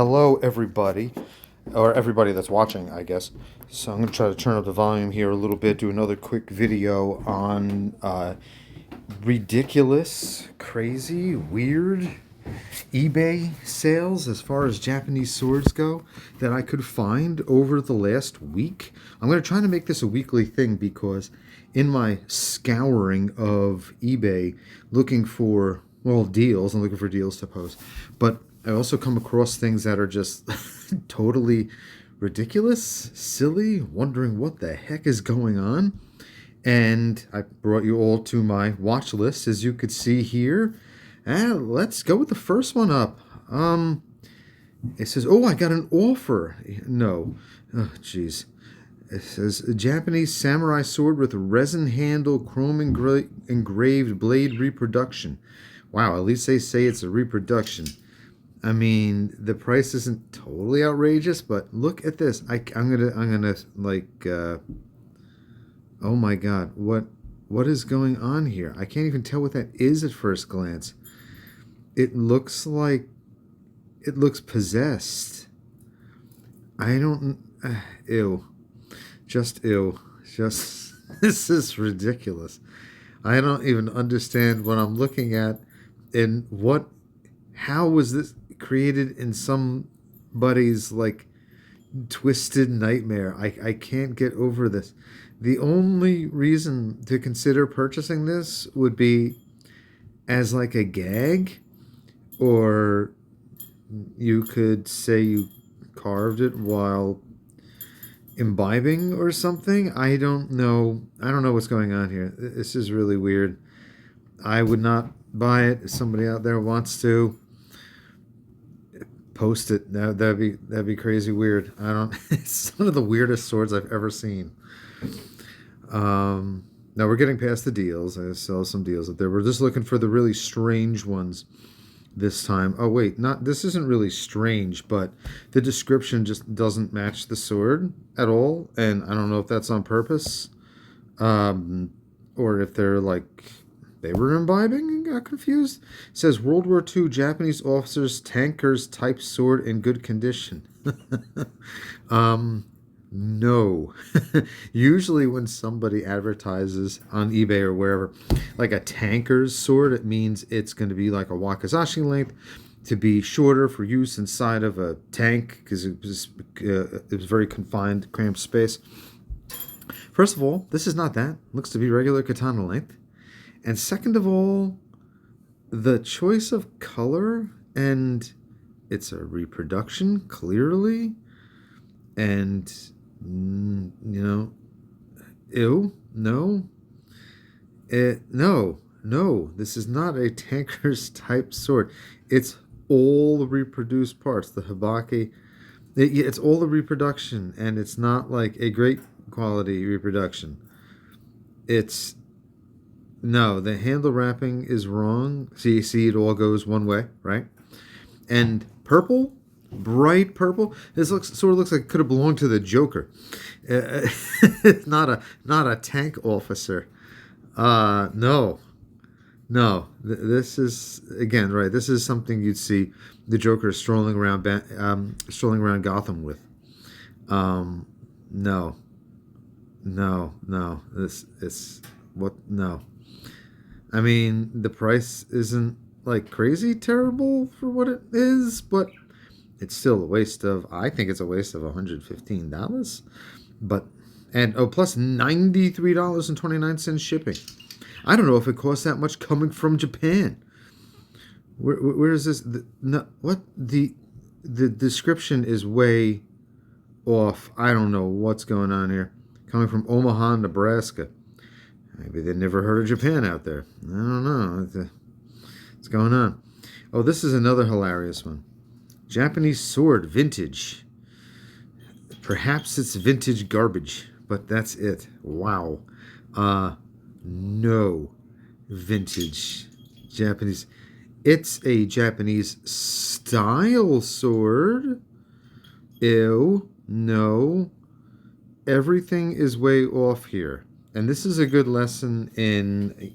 Hello, everybody, or everybody that's watching, I guess. So I'm going to try to turn up the volume here a little bit, do another quick video on ridiculous, crazy, weird eBay sales as far as Japanese swords go that I could find over the last week. I'm going to try to make this a weekly thing because in my scouring of eBay looking for, well, deals, I'm looking for deals to post, but I also come across things that are just totally ridiculous, silly, wondering what the heck is going on. And I brought you all to my watch list, as you could see here. And let's go with the first one up. It says, "Oh, I got an offer." No, oh, jeez. It says a Japanese samurai sword with resin handle, chrome engraved blade reproduction. Wow, at least they say it's a reproduction. I mean, the price isn't totally outrageous, but look at this. I'm gonna like. Oh my God, what is going on here? I can't even tell what that is at first glance. It looks like it looks possessed. I don't. Ew. Just ew. Just this is ridiculous. I don't even understand what I'm looking at, and what. How was this created in somebody's like twisted nightmare? I can't get over this. The only reason to consider purchasing this would be as like a gag, or you could say you carved it while imbibing or something. I don't know. I don't know what's going on here. This is really weird. I would not buy it. If somebody out there wants to post it, that'd be crazy weird. I don't. It's one of the weirdest swords I've ever seen. Now we're getting past the deals. I saw some deals up there. We're just looking for the really strange ones this time. Oh wait, not this isn't really strange, but the description just doesn't match the sword at all, and I don't know if that's on purpose, or if they're like they were imbibing and got confused. It says World War II Japanese officers tankers type sword in good condition. No. Usually when somebody advertises on eBay or wherever like a tanker's sword, it means it's going to be like a wakizashi length, to be shorter for use inside of a tank because it was very confined, cramped space. First of all, this is not that. It looks to be regular katana length. And second of all, the choice of color, and it's a reproduction clearly, and ew, no, no, this is not a tanker's type sword. It's all the reproduced parts, the hibaki. It's all the reproduction, and it's not like a great quality reproduction. It's no, the handle wrapping is wrong. See, it all goes one way, right? And purple, bright purple. This sort of looks like it could have belonged to the Joker. Not a tank officer. No, no. This is again right. This is something you'd see the Joker strolling around Gotham with. No, no. This is what no. I mean, the price isn't like crazy terrible for what it is, but it's still a waste of, I think it's a waste of $115. But, and oh, plus $93.29 shipping. I don't know if it costs that much coming from Japan. Where is this? The description is way off. I don't know what's going on here. Coming from Omaha, Nebraska. Maybe they never heard of Japan out there. I don't know. What's going on? Oh, this is another hilarious one. Japanese sword, vintage. Perhaps it's vintage garbage, but that's it. Wow. No. Vintage. Japanese. It's a Japanese style sword. Ew. No. Everything is way off here. And this is a good lesson in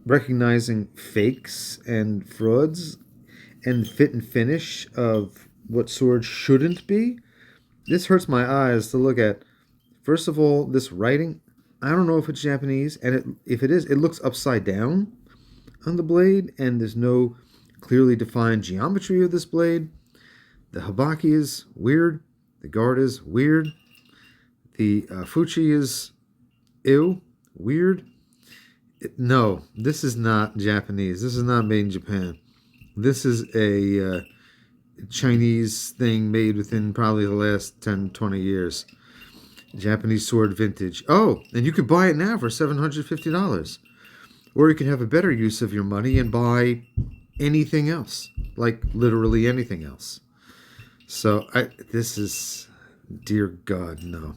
recognizing fakes and frauds. and fit and finish of what swords shouldn't be. This hurts my eyes to look at. First of all, this writing, I don't know if it's Japanese, and if it is, it looks upside down on the blade, and there's no clearly defined geometry of this blade. The habaki is weird. The guard is weird. The fuchi is weird. No, this is not Japanese. This is not made in Japan. This is a Chinese thing made within probably the last 10, 20 years. Japanese sword vintage. Oh, and you could buy it now for $750. Or you can have a better use of your money and buy anything else. Like literally anything else. So this is, dear God, no.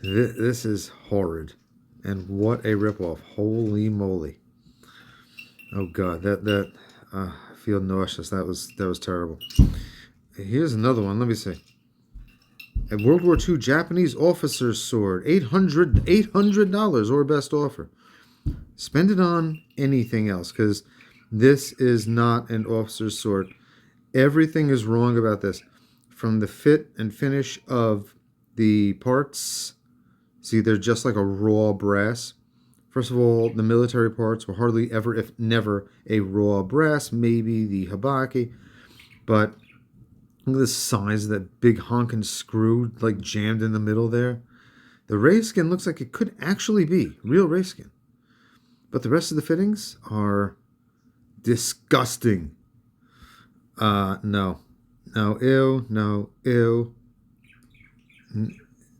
This is horrid. And what a ripoff. Holy moly. Oh God, I feel nauseous. That was terrible. Here's another one. Let me see. A World War II Japanese officer's sword, $800 or best offer. Spend it on anything else, because this is not an officer's sword. Everything is wrong about this. From the fit and finish of the parts, see, they're just like a raw brass. First of all, the military parts were hardly ever, if never, a raw brass. Maybe the habaki, but look at the size of that big honking screw, like jammed in the middle there. The rayskin looks like it could actually be real rayskin. But the rest of the fittings are disgusting. No. No, ew, no, ew.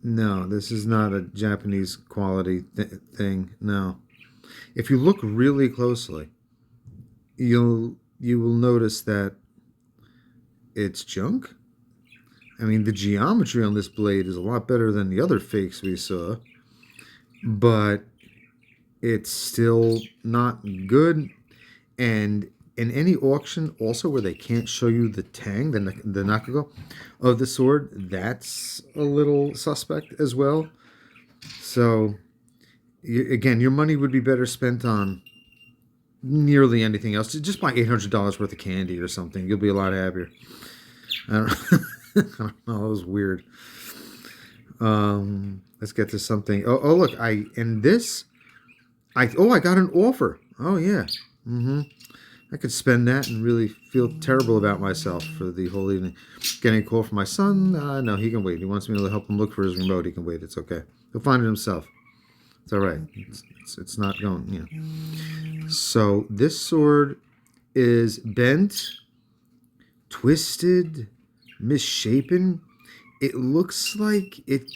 No, this is not a Japanese quality thing. No. If you look really closely, you will notice that it's junk. I mean, the geometry on this blade is a lot better than the other fakes we saw, but it's still not good. And in any auction also where they can't show you the tang, the nakugo of the sword, that's a little suspect as well. So again, your money would be better spent on nearly anything else. Just buy $800 worth of candy or something. You'll be a lot happier. I don't, I don't know. That was weird. Let's get to something. Oh look, I got an offer. Oh yeah. I could spend that and really feel terrible about myself for the whole evening. Getting a call from my son? No, he can wait. He wants me to help him look for his remote. He can wait. It's okay. He'll find it himself. It's all right. It's not going, So this sword is bent, twisted, misshapen. It looks like it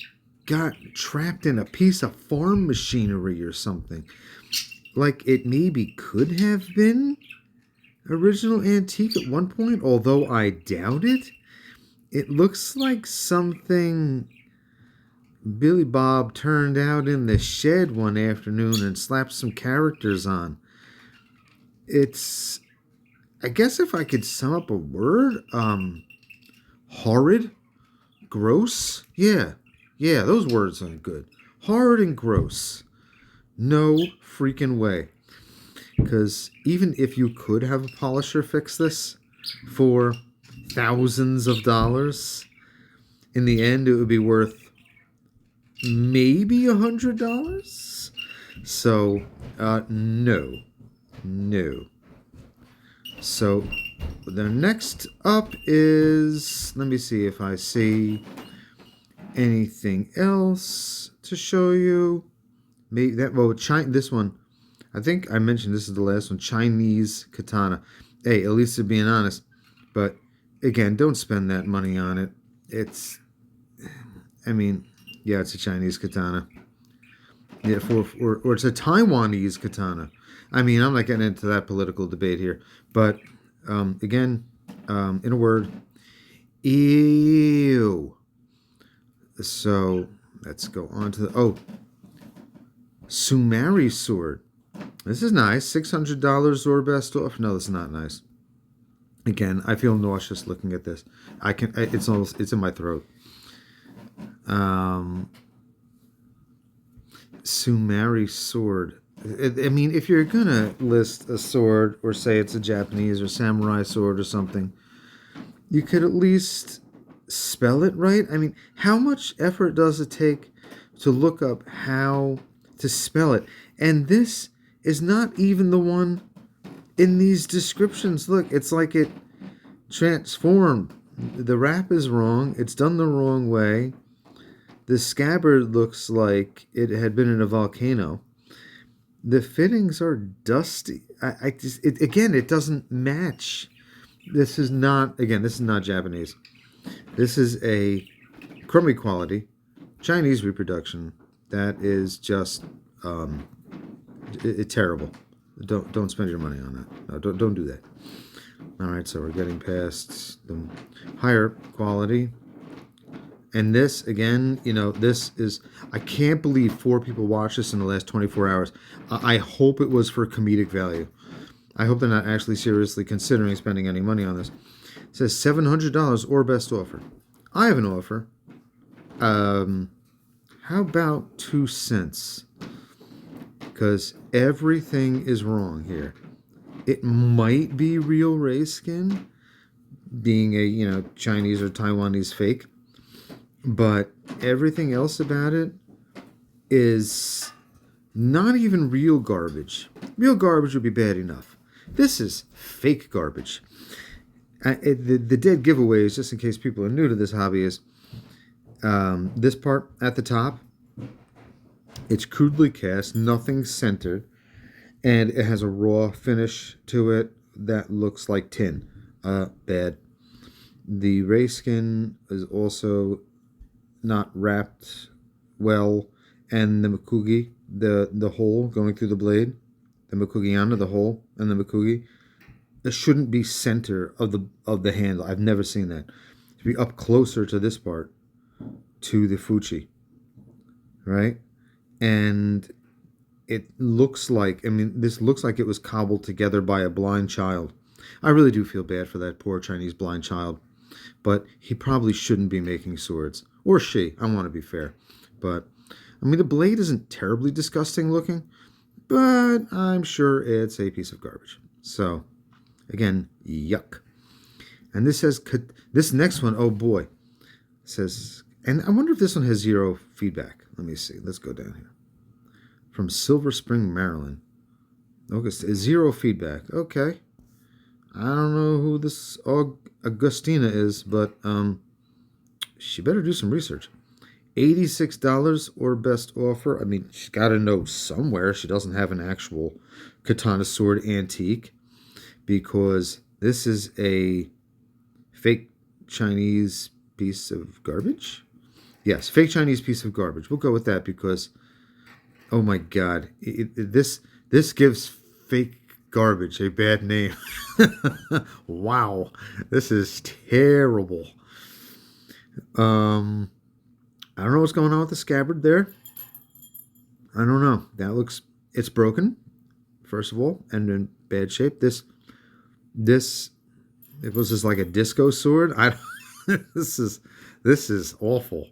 got trapped in a piece of farm machinery or something. Like it maybe could have been original antique at one point, although I doubt it. It looks like something Billy Bob turned out in the shed one afternoon and slapped some characters on. It's, I guess if I could sum up a word, horrid, gross. Yeah, those words aren't good. Horrid and gross. No freaking way. Because even if you could have a polisher fix this for thousands of dollars, in the end it would be worth maybe $100. So, no. So, the next up is, let me see if I see anything else to show you. Maybe this one. I think I mentioned this is the last one, Chinese katana. Hey, at least they're being honest. But again, don't spend that money on it. It's a Chinese katana. Yeah, or it's a Taiwanese katana. I'm not getting into that political debate here. But again, in a word, ew. So let's go on to the Sumari sword. This is nice. $600 or best off. No, this is not nice. Again, I feel nauseous looking at this. It's in my throat. Sumari sword. I mean, if you're gonna list a sword or say it's a Japanese or samurai sword or something, you could at least spell it right. I mean, how much effort does it take to look up how to spell it? And this is not even the one in these descriptions. Look, it's like it transformed. The wrap is wrong. It's done the wrong way. The scabbard looks like it had been in a volcano. The fittings are dusty. I just, again, it doesn't match. This is not Japanese. This is a crummy quality Chinese reproduction that is just terrible. Don't spend your money on that. No, don't do that. All right, so we're getting past the higher quality. And this, again, this is, I can't believe 4 people watched this in the last 24 hours. I hope it was for comedic value. I hope they're not actually seriously considering spending any money on this. It says $700 or best offer. I have an offer. How about 2 cents? Because everything is wrong here. It might be real ray skin, being a, Chinese or Taiwanese fake. But everything else about it is not even real garbage. Real garbage would be bad enough. This is fake garbage. The dead giveaways, just in case people are new to this hobby, is this part at the top. It's crudely cast, nothing centered, and it has a raw finish to it that looks like tin. Bad. The ray skin is also not wrapped well, and the Mikugi, the hole going through the blade, the Mikugiana, the hole, and the Mikugi, it shouldn't be center of the handle. I've never seen that. To be up closer to this part, to the Fuchi, right? And it looks like, this looks like it was cobbled together by a blind child. I really do feel bad for that poor Chinese blind child, but he probably shouldn't be making swords. Or she, I want to be fair. But, the blade isn't terribly disgusting looking, but I'm sure it's a piece of garbage. So, again, yuck. And this says, this next one, oh boy, says, and I wonder if this one has 0 feedback. Let me see. Let's go down here. From Silver Spring, Maryland. Okay, 0 feedback. Okay. I don't know who this Augustina is, but she better do some research. $86 or best offer. She's got to know somewhere she doesn't have an actual katana sword antique, because this is a fake Chinese piece of garbage. Yes, fake Chinese piece of garbage. We'll go with that because, oh my God, this gives fake garbage a bad name. Wow, this is terrible. I don't know what's going on with the scabbard there. I don't know. It's broken, first of all, and in bad shape. It was just like a disco sword. This is awful.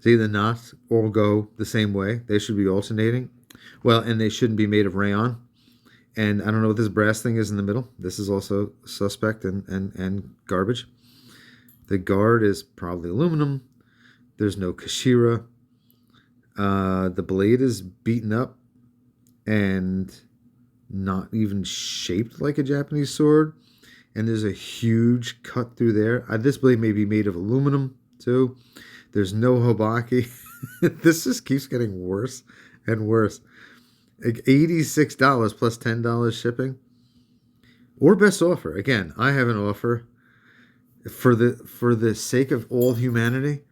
See, the knots all go the same way. They should be alternating. Well, and they shouldn't be made of rayon. And I don't know what this brass thing is in the middle. This is also suspect and garbage. The guard is probably aluminum. There's no Kashira. The blade is beaten up and not even shaped like a Japanese sword. And there's a huge cut through there. This blade may be made of aluminum too. There's no hobaki. This just keeps getting worse and worse. Like $86 plus $10 shipping. Or best offer. Again, I have an offer. For the sake of all humanity,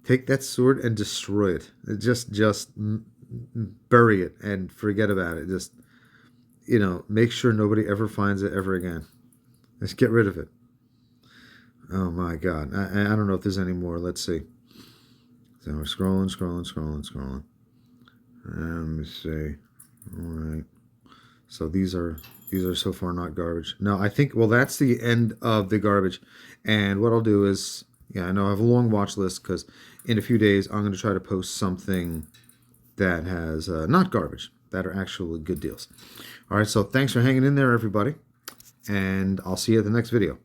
take that sword and destroy it. Just bury it and forget about it. Just, make sure nobody ever finds it ever again. Just get rid of it. Oh my God. I don't know if there's any more. Let's see. So we're scrolling. Let me see. All right. So these are so far not garbage. No, I think, well, that's the end of the garbage. And what I'll do is, I know I have a long watch list because in a few days I'm going to try to post something that has not garbage. that are actually good deals. All right, so thanks for hanging in there, everybody. And I'll see you at the next video.